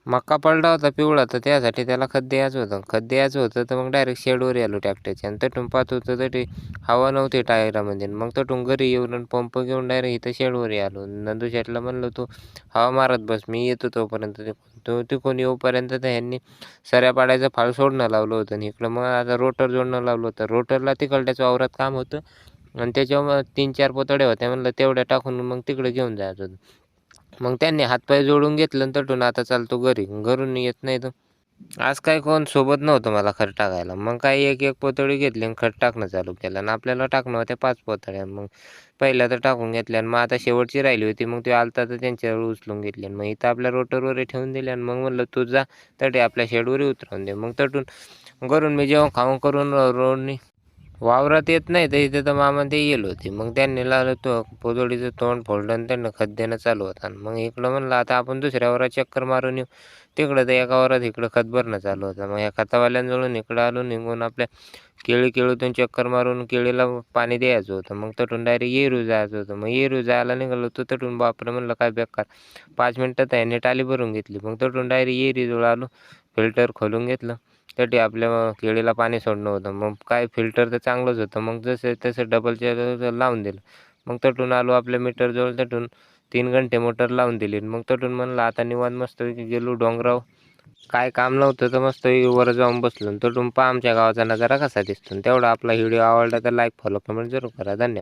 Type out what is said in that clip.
मका पडला होता पिवळा, तर त्यासाठी त्याला खत द्यायचं होतं. खत द्यायचं होतं तर मग डायरेक्ट शेडवर आलो ट्रॅक्टरच्या आणि तिथून पाहत होतं तर ते हवा नव्हती टायरामध्ये. मग तिथून घरी येऊन पंप घेऊन डायरेक्ट इथं शेडवर आलो. नंदू शेटला म्हणलं, "तू हवा मारत बस, मी येतो तोपर्यंत." तो तिकडून येऊपर्यंत तर ह्यांनी सऱ्या पाडायचं फाळ सोडणं लावलं होतं आणि इकडं मग आता रोटर जोडणं लावलं होतं. रोटरला तिकडल्याच वावरात काम होतं आणि त्याच्यावर 3-4 पोतड्या होत्या. म्हणलं तेवढ्या टाकून मग तिकडे घेऊन जायचं होतं. मग त्यांनी हातपाय जोडून घेतलं आणि तिथून आता चालतो घरी. घरून येत नाही तो. आज काय कोण सोबत नव्हतं मला खत टाकायला. मग काय एक पोतळी घेतली आणि खत टाकणं चालू केलं आणि आपल्याला टाकणं होत्या 5 पोतळ्या. मग पहिल्या तर टाकून घेतल्या आणि मग आता शेवटची राहिली होती. मग ते आलता तर त्यांच्यावर उचलून घेतली आणि मग इथं आपल्या रोटरवर ठेवून दिल्या आणि मग म्हणलं, "तू जा तटे आपल्या शेडवर उतरवून दे." मग तिथून घरून मी जेवण खाऊन करून रोडनी वावरात येत नाही तर इथे तर मामा ते येईल होते. मग त्यांनी लावलं तो पोतडीचं तोंड फोडलं आणि त्यांना खत देणं चालू होतं. आणि मग इकडं म्हणलं आता आपण दुसऱ्या वावरात चक्कर मारून येऊ. तिकडं तर एका वावरात इकडं खत भरणं चालू होतं. मग या खतावाल्यांजवळून इकडं आलो निघून आपल्या केळीतून चक्कर मारून केळीला पाणी द्यायचं होतं. मग तिथून डायरेक्ट येरू जायचं होतं. मग येरू जायला निघालो तर तिथून बापरे म्हणलं काय बेकार. 5 मिनिटात याने टाली भरून घेतली. मग तिथून डायरेक्ट येरीजवळ आलो. फिल्टर खोलून घेतलं. त्यासाठी आपल्या केळीला पाणी सोडणं होतं. मग काय फिल्टर तर चांगलंच होतं. मग जसं तसं डबलच्या लावून दिलं. मग तिथून आलो आपल्या मीटरजवळ. तिथून 3 घंटे मोटर लावून दिली. मग तिथून म्हणलं आता निवांत मस्तपैकी गेलो डोंगरावर. काय काम नव्हतं तर मस्तपैकी वर जाऊन बसलो. तिथून पहा आमच्या गावाचा नजारा कसा दिसतो. तेवढा आपला व्हिडिओ आवडला तर लाईक, फॉलो, कमेंट जरूर करा. धन्यवाद.